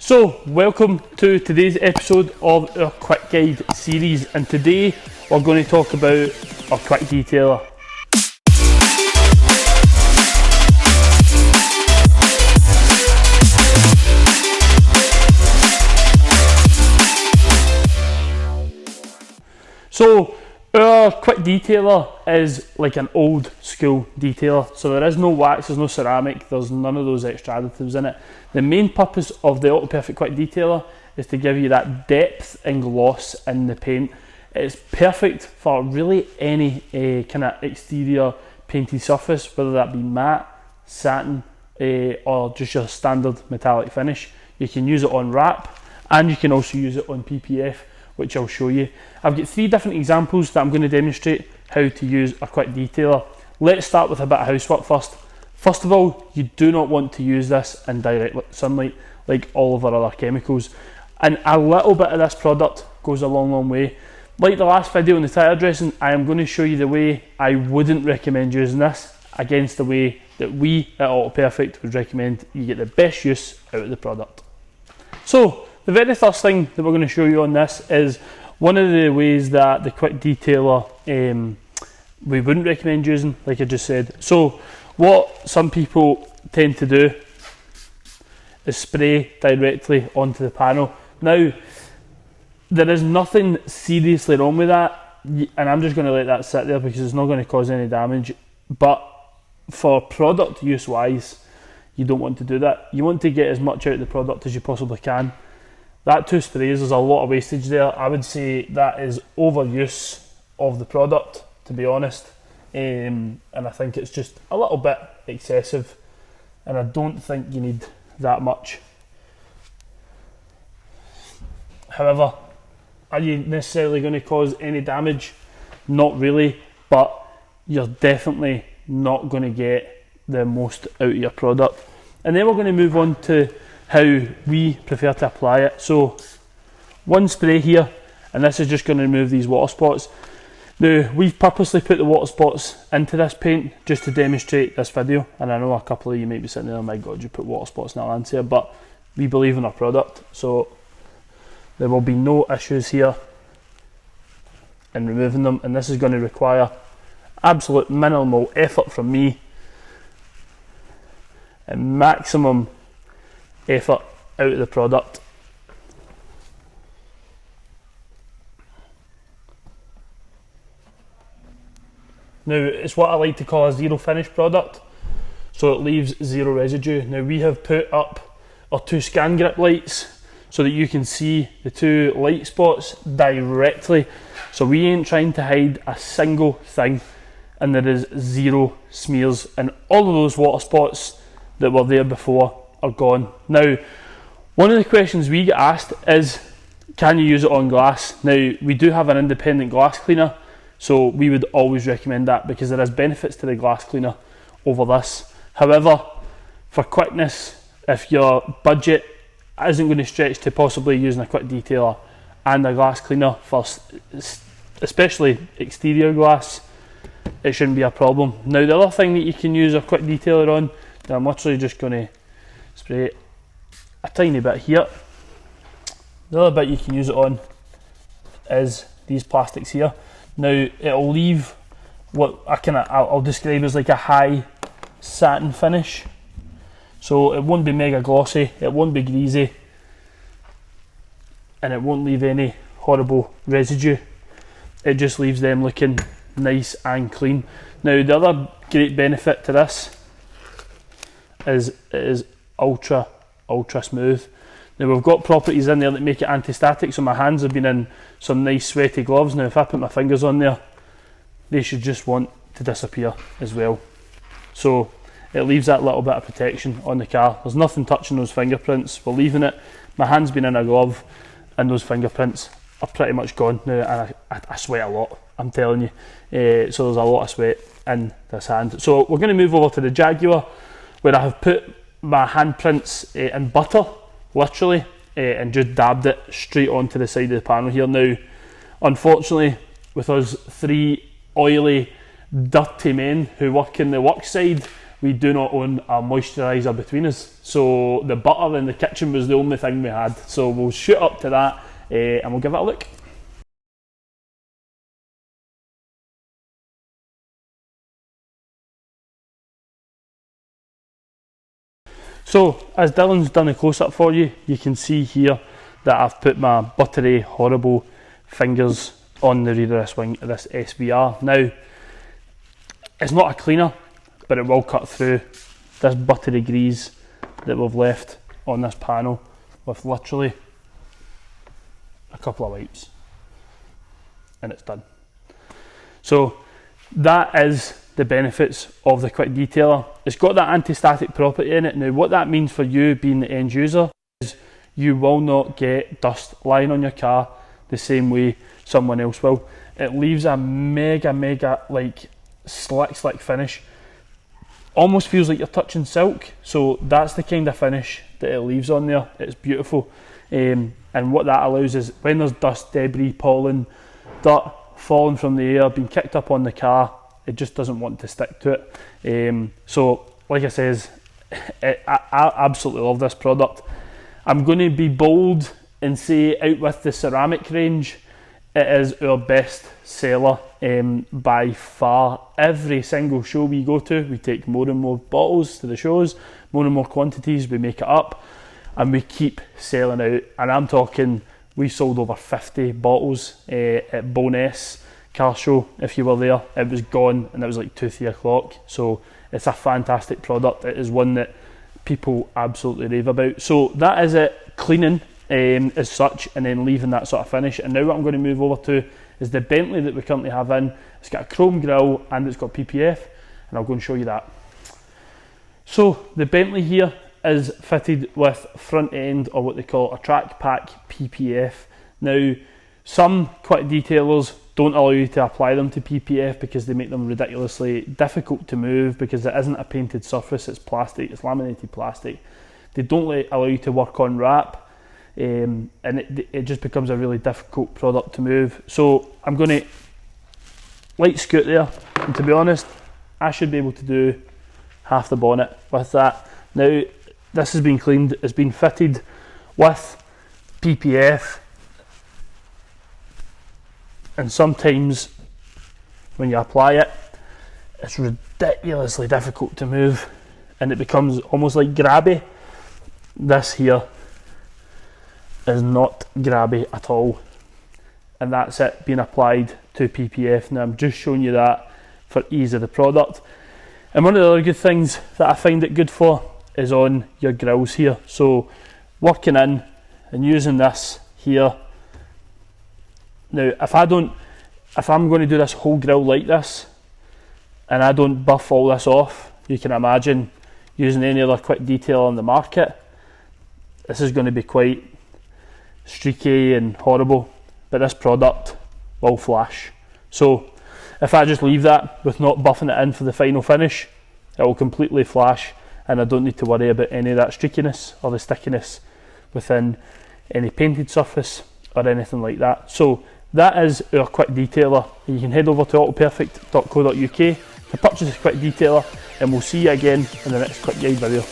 So, welcome to today's episode of our quick guide series, and today we're going to talk about our quick detailer. So, our quick detailer is like an old school detailer, so there is no wax, there's no ceramic, there's none of those extra additives in it. The main purpose of the Autoperfekt quick detailer is to give you that depth and gloss in the paint. It's perfect for really any kind of exterior painted surface, whether that be matte, satin, or just your standard metallic finish. You can use it on wrap, and you can also use it on PPF, which I'll show you. I've got 3 different examples that I'm going to demonstrate how to use a quick detailer. Let's start with a bit of housework first. First of all, you do not want to use this in direct sunlight like all of our other chemicals. And a little bit of this product goes a long way. Like the last video on the tire dressing, I am going to show you the way I wouldn't recommend using this against the way that we at Autoperfekt would recommend you get the best use out of the product. So, the very first thing that we're going to show you on this is one of the ways that the quick detailer we wouldn't recommend using, like I just said. So what some people tend to do is spray directly onto the panel. Now, there is nothing seriously wrong with that, and I'm just going to let that sit there because it's not going to cause any damage. But for product use wise, you don't want to do that. You want to get as much out of the product as you possibly can. That 2 sprays, there's a lot of wastage there. I would say that is overuse of the product, to be honest. And I think it's just a little bit excessive. And I don't think you need that much. However, are you necessarily going to cause any damage? Not really, but you're definitely not going to get the most out of your product. And then we're going to move on to how we prefer to apply it. So 1 spray here, and this is just going to remove these water spots. Now, we've purposely put the water spots into this paint just to demonstrate this video, and I know a couple of you might be sitting there, oh my god, you put water spots in that lens here, but we believe in our product, so there will be no issues here in removing them, and this is going to require absolute minimal effort from me and maximum effort out of the product. Now, it's what I like to call a zero finish product, so it leaves 0 residue. Now, we have put up our 2 scan grip lights so that you can see the 2 light spots directly, so we ain't trying to hide a single thing, and there is 0 smears, and all of those water spots that were there before are gone. Now, one of the questions we get asked is, can you use it on glass? Now, we do have an independent glass cleaner, so we would always recommend that because there is benefits to the glass cleaner over this. However, for quickness, if your budget isn't going to stretch to possibly using a quick detailer and a glass cleaner for especially exterior glass, it shouldn't be a problem. Now, the other thing that you can use a quick detailer on, now I'm literally just going to spray a tiny bit here. The other bit you can use it on is these plastics here. Now, it'll leave what I'll describe as like a high satin finish. So it won't be mega glossy, it won't be greasy, and it won't leave any horrible residue. It just leaves them looking nice and clean. Now, the other great benefit to this is it is ultra smooth. Now, we've got properties in there that make it anti-static, so my hands have been in some nice sweaty gloves. Now, if I put my fingers on there, they should just want to disappear as well. So it leaves that little bit of protection on the car. There's nothing touching those fingerprints. We're leaving it. My hand's been in a glove and those fingerprints are pretty much gone now, and I sweat a lot, I'm telling you. So there's a lot of sweat in this hand. So we're going to move over to the Jaguar, where I have put my handprints in butter, literally, and just dabbed it straight onto the side of the panel here. Now, unfortunately, with us 3 oily, dirty men who work in the work side, we do not own a moisturiser between us. So the butter in the kitchen was the only thing we had. So we'll shoot up to that and we'll give it a look. So as Dylan's done a close-up for you, you can see here that I've put my buttery, horrible fingers on the rear of this wing of this SVR. Now, it's not a cleaner, but it will cut through this buttery grease that we've left on this panel with literally a couple of wipes, and it's done. So that is the benefits of the quick detailer. It's got that anti-static property in it. Now what that means for you being the end user is you will not get dust lying on your car the same way someone else will. It leaves a mega like slick finish. Almost feels like you're touching silk. So that's the kind of finish that it leaves on there. It's beautiful. And what that allows is when there's dust, debris, pollen, dirt falling from the air, being kicked up on the car, it just doesn't want to stick to it. So like I says, I absolutely love this product. I'm going to be bold and say out with the ceramic range, it is our best seller by far. Every single show we go to, we take more and more bottles to the shows, more and more quantities, we make it up, and we keep selling out. And I'm talking, we sold over 50 bottles at Boness car show. If you were there, it was gone, and it was like 2-3 o'clock. So it's a fantastic product. It is one that people absolutely rave about. So that is it, cleaning as such, and then leaving that sort of finish. And now what I'm going to move over to is the Bentley that we currently have in. It's got a chrome grille and it's got PPF, and I'll go and show you that. So the Bentley here is fitted with front end, or what they call a track pack PPF. Now some quick detailers don't allow you to apply them to PPF because they make them ridiculously difficult to move, because it isn't a painted surface, it's plastic, it's laminated plastic. They don't allow you to work on wrap, and it just becomes a really difficult product to move. So I'm going to light scoot there, and to be honest, I should be able to do half the bonnet with that. Now this has been cleaned, it's been fitted with PPF, and sometimes when you apply it, it's ridiculously difficult to move, and it becomes almost like grabby. This here is not grabby at all, and that's it being applied to PPF. Now I'm just showing you that for ease of the product. And one of the other good things that I find it good for is on your grills here. So working in and using this here. Now if I'm going to do this whole grill like this and I don't buff all this off, you can imagine using any other quick detail on the market, this is going to be quite streaky and horrible, but this product will flash. So if I just leave that with not buffing it in for the final finish, it will completely flash, and I don't need to worry about any of that streakiness or the stickiness within any painted surface or anything like that. So that is our quick detailer. You can head over to autoperfekt.co.uk to purchase a quick detailer, and we'll see you again in the next quick guide video.